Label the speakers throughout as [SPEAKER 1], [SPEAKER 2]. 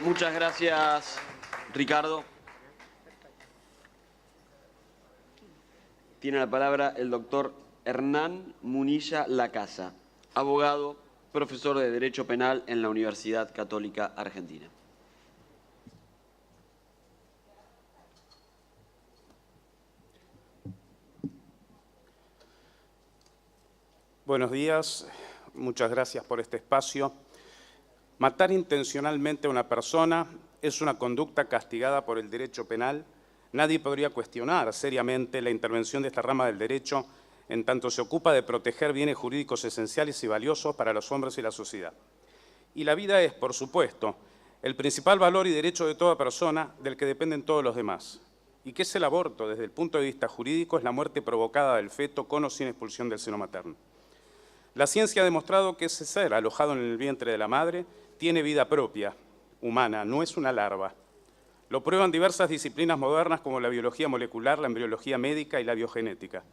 [SPEAKER 1] Muchas gracias, Ricardo. Tiene la palabra el doctor Hernán Munilla Lacasa, abogado, profesor de Derecho Penal en la Universidad Católica Argentina.
[SPEAKER 2] Buenos días, muchas gracias por este espacio. Matar intencionalmente a una persona es una conducta castigada por el derecho penal. Nadie podría cuestionar seriamente la intervención de esta rama del derecho en tanto se ocupa de proteger bienes jurídicos esenciales y valiosos para los hombres y la sociedad. Y la vida es, por supuesto, el principal valor y derecho de toda persona del que dependen todos los demás. ¿Y qué es el aborto? Desde el punto de vista jurídico, es la muerte provocada del feto con o sin expulsión del seno materno. La ciencia ha demostrado que ese ser alojado en el vientre de la madre tiene vida propia, humana, no es una larva. Lo prueban diversas disciplinas modernas como la biología molecular, la embriología médica y la biogenética.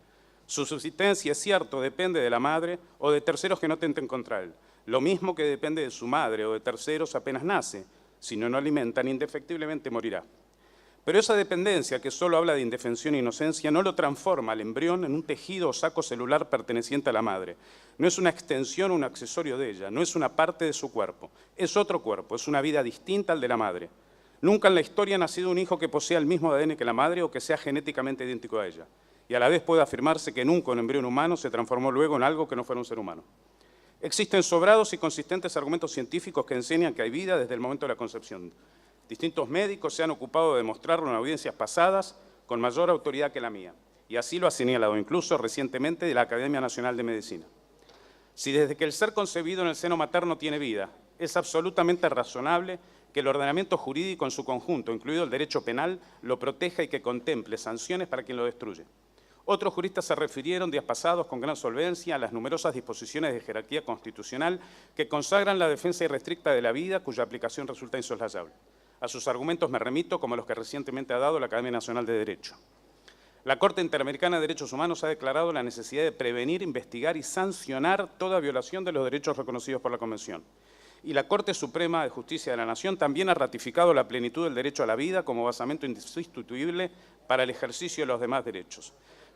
[SPEAKER 2] Su subsistencia, es cierto, depende de la madre o de terceros que no atenten contra él. Lo mismo que depende de su madre o de terceros apenas nace. Si no lo alimentan, indefectiblemente morirá. Pero esa dependencia, que solo habla de indefensión e inocencia, no lo transforma al embrión en un tejido o saco celular perteneciente a la madre. No es una extensión o un accesorio de ella, no es una parte de su cuerpo. Es otro cuerpo, es una vida distinta al de la madre. Nunca en la historia ha nacido un hijo que posea el mismo ADN que la madre o que sea genéticamente idéntico a ella. Y a la vez puede afirmarse que nunca un embrión humano se transformó luego en algo que no fuera un ser humano. Existen sobrados y consistentes argumentos científicos que enseñan que hay vida desde el momento de la concepción. Distintos médicos se han ocupado de demostrarlo en audiencias pasadas con mayor autoridad que la mía, y así lo ha señalado incluso recientemente de la Academia Nacional de Medicina. Si desde que el ser concebido en el seno materno tiene vida, es absolutamente razonable que el ordenamiento jurídico en su conjunto, incluido el derecho penal, lo proteja y que contemple sanciones para quien lo destruye. Otros juristas se refirieron días pasados con gran solvencia a las numerosas disposiciones de jerarquía constitucional que consagran la defensa irrestricta de la vida, cuya aplicación resulta insoslayable. A sus argumentos me remito, como los que recientemente ha dado la Academia Nacional de Derecho. La Corte Interamericana de Derechos Humanos ha declarado la necesidad de prevenir, investigar y sancionar toda violación de los derechos reconocidos por la Convención. Y la Corte Suprema de Justicia de la Nación también ha ratificado la plenitud del derecho a la vida como basamento insustituible para el ejercicio de los demás derechos.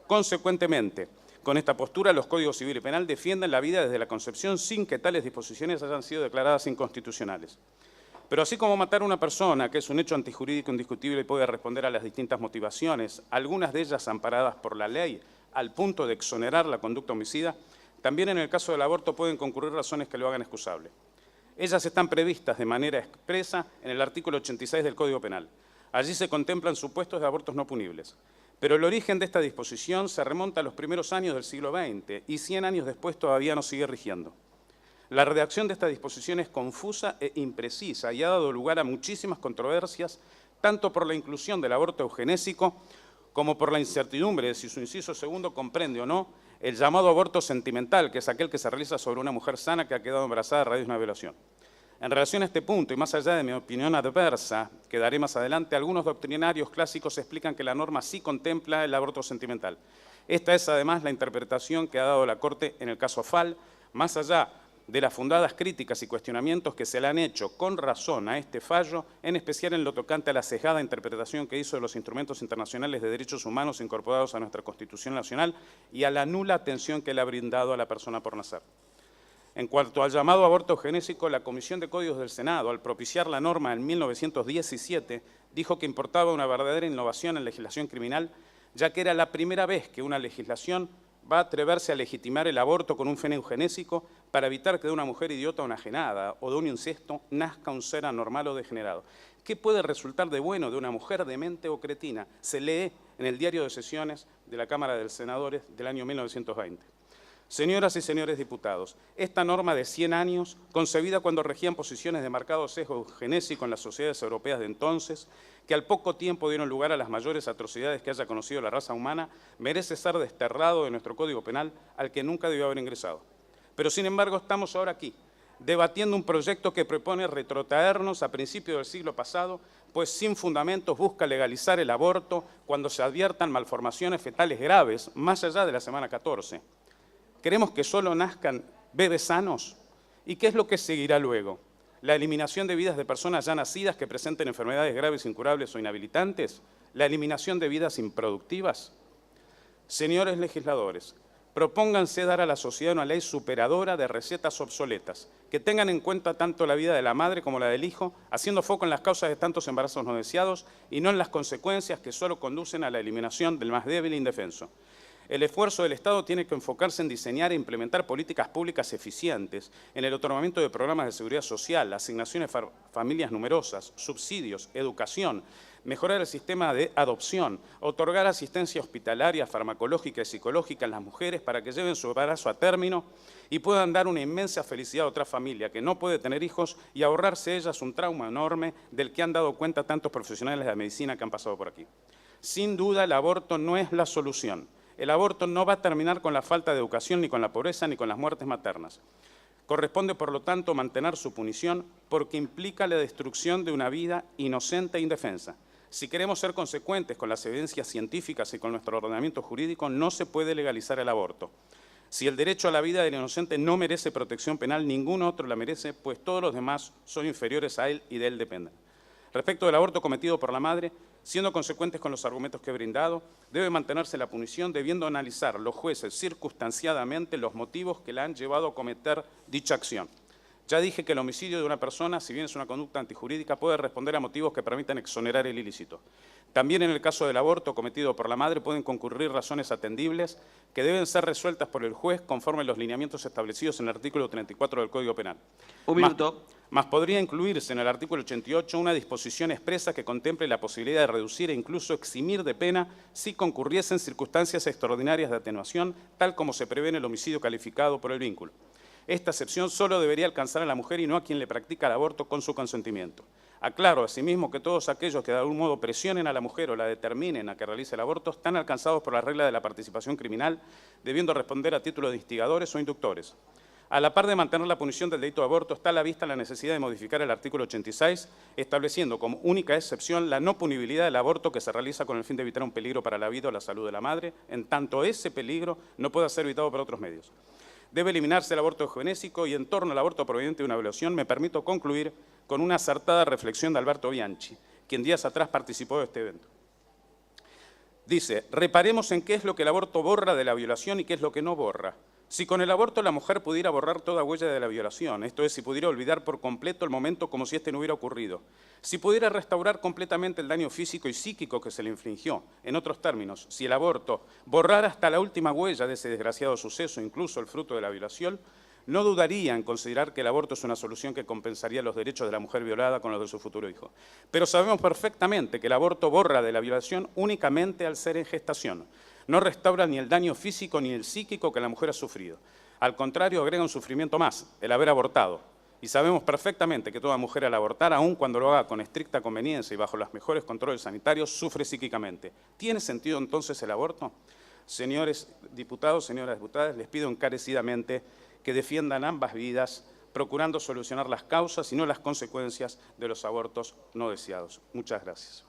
[SPEAKER 2] Consecuentemente, con esta postura, los códigos civil y penal defienden la vida desde la concepción sin que tales disposiciones hayan sido declaradas inconstitucionales. Pero así como matar a una persona, que es un hecho antijurídico indiscutible y puede responder a las distintas motivaciones, algunas de ellas amparadas por la ley, al punto de exonerar la conducta homicida, también en el caso del aborto pueden concurrir razones que lo hagan excusable. Ellas están previstas de manera expresa en el artículo 86 del Código Penal. Allí se contemplan supuestos de abortos no punibles. Pero el origen de esta disposición se remonta a los primeros años del siglo XX y 100 años después todavía no sigue rigiendo. La redacción de esta disposición es confusa e imprecisa y ha dado lugar a muchísimas controversias, tanto por la inclusión del aborto eugenésico como por la incertidumbre de si su inciso segundo comprende o no el llamado aborto sentimental, que es aquel que se realiza sobre una mujer sana que ha quedado embarazada a raíz de una violación. En relación a este punto, y más allá de mi opinión adversa, que daré más adelante, algunos doctrinarios clásicos explican que la norma sí contempla el aborto sentimental. Esta es además la interpretación que ha dado la Corte en el caso Fall, más allá de las fundadas críticas y cuestionamientos que se le han hecho con razón a este fallo, en especial en lo tocante a la sesgada interpretación que hizo de los instrumentos internacionales de derechos humanos incorporados a nuestra Constitución Nacional y a la nula atención que le ha brindado a la persona por nacer. En cuanto al llamado aborto eugenésico, la Comisión de Códigos del Senado, al propiciar la norma en 1917, dijo que importaba una verdadera innovación en legislación criminal, ya que era la primera vez que una legislación va a atreverse a legitimar el aborto con un fin eugenésico para evitar que de una mujer idiota o enajenada o de un incesto nazca un ser anormal o degenerado. ¿Qué puede resultar de bueno de una mujer demente o cretina? Se lee en el diario de sesiones de la Cámara de Senadores del año 1920. Señoras y señores diputados, esta norma de 100 años, concebida cuando regían posiciones de marcado sesgo eugenésico en las sociedades europeas de entonces, que al poco tiempo dieron lugar a las mayores atrocidades que haya conocido la raza humana, merece ser desterrado de nuestro Código Penal, al que nunca debió haber ingresado. Pero sin embargo estamos ahora aquí, debatiendo un proyecto que propone retrotraernos a principios del siglo pasado, pues sin fundamentos busca legalizar el aborto cuando se adviertan malformaciones fetales graves, más allá de la semana 14. ¿Queremos que solo nazcan bebés sanos? ¿Y qué es lo que seguirá luego? la eliminación de vidas de personas ya nacidas que presenten enfermedades graves, incurables o inhabilitantes, la eliminación de vidas improductivas. Señores legisladores, propónganse dar a la sociedad una ley superadora de recetas obsoletas, que tengan en cuenta tanto la vida de la madre como la del hijo, haciendo foco en las causas de tantos embarazos no deseados y no en las consecuencias que solo conducen a la eliminación del más débil e indefenso. El esfuerzo del Estado tiene que enfocarse en diseñar e implementar políticas públicas eficientes, en el otorgamiento de programas de seguridad social, asignaciones a familias numerosas, subsidios, educación, mejorar el sistema de adopción, otorgar asistencia hospitalaria, farmacológica y psicológica a las mujeres para que lleven su embarazo a término y puedan dar una inmensa felicidad a otra familia que no puede tener hijos y ahorrarse ellas un trauma enorme del que han dado cuenta tantos profesionales de la medicina que han pasado por aquí. Sin duda, el aborto no es la solución. El aborto no va a terminar con la falta de educación, ni con la pobreza, ni con las muertes maternas. Corresponde, por lo tanto, mantener su punición porque implica la destrucción de una vida inocente e indefensa. Si queremos ser consecuentes con las evidencias científicas y con nuestro ordenamiento jurídico, no se puede legalizar el aborto. Si el derecho a la vida del inocente no merece protección penal, ningún otro la merece, pues todos los demás son inferiores a él y de él dependen. Respecto del aborto cometido por la madre, siendo consecuentes con los argumentos que he brindado, debe mantenerse la punición, debiendo analizar los jueces circunstanciadamente los motivos que la han llevado a cometer dicha acción. Ya dije que el homicidio de una persona, si bien es una conducta antijurídica, puede responder a motivos que permitan exonerar el ilícito. También en el caso del aborto cometido por la madre pueden concurrir razones atendibles que deben ser resueltas por el juez conforme a los lineamientos establecidos en el artículo 34 del Código Penal.
[SPEAKER 1] Un minuto.
[SPEAKER 2] Más podría incluirse en el artículo 88 una disposición expresa que contemple la posibilidad de reducir e incluso eximir de pena si concurriesen circunstancias extraordinarias de atenuación, tal como se prevé en el homicidio calificado por el vínculo. Esta excepción solo debería alcanzar a la mujer y no a quien le practica el aborto con su consentimiento. Aclaro asimismo que todos aquellos que de algún modo presionen a la mujer o la determinen a que realice el aborto están alcanzados por la regla de la participación criminal, debiendo responder a título de instigadores o inductores. A la par de mantener la punición del delito de aborto, está a la vista la necesidad de modificar el artículo 86, estableciendo como única excepción la no punibilidad del aborto que se realiza con el fin de evitar un peligro para la vida o la salud de la madre, en tanto ese peligro no pueda ser evitado por otros medios. Debe eliminarse el aborto eugenésico y en torno al aborto proveniente de una violación me permito concluir con una acertada reflexión de Alberto Bianchi, quien días atrás participó de este evento. Dice, reparemos en qué es lo que el aborto borra de la violación y qué es lo que no borra. Si con el aborto la mujer pudiera borrar toda huella de la violación, esto es, si pudiera olvidar por completo el momento como si este no hubiera ocurrido, si pudiera restaurar completamente el daño físico y psíquico que se le infligió, en otros términos, si el aborto borrara hasta la última huella de ese desgraciado suceso, incluso el fruto de la violación, no dudaría en considerar que el aborto es una solución que compensaría los derechos de la mujer violada con los de su futuro hijo. Pero sabemos perfectamente que el aborto borra de la violación únicamente al ser en gestación. No restaura ni el daño físico ni el psíquico que la mujer ha sufrido. Al contrario, agrega un sufrimiento más, el haber abortado. Y sabemos perfectamente que toda mujer al abortar, aun cuando lo haga con estricta conveniencia y bajo los mejores controles sanitarios, sufre psíquicamente. ¿Tiene sentido entonces el aborto? Señores diputados, señoras diputadas, les pido encarecidamente que defiendan ambas vidas, procurando solucionar las causas y no las consecuencias de los abortos no deseados. Muchas gracias.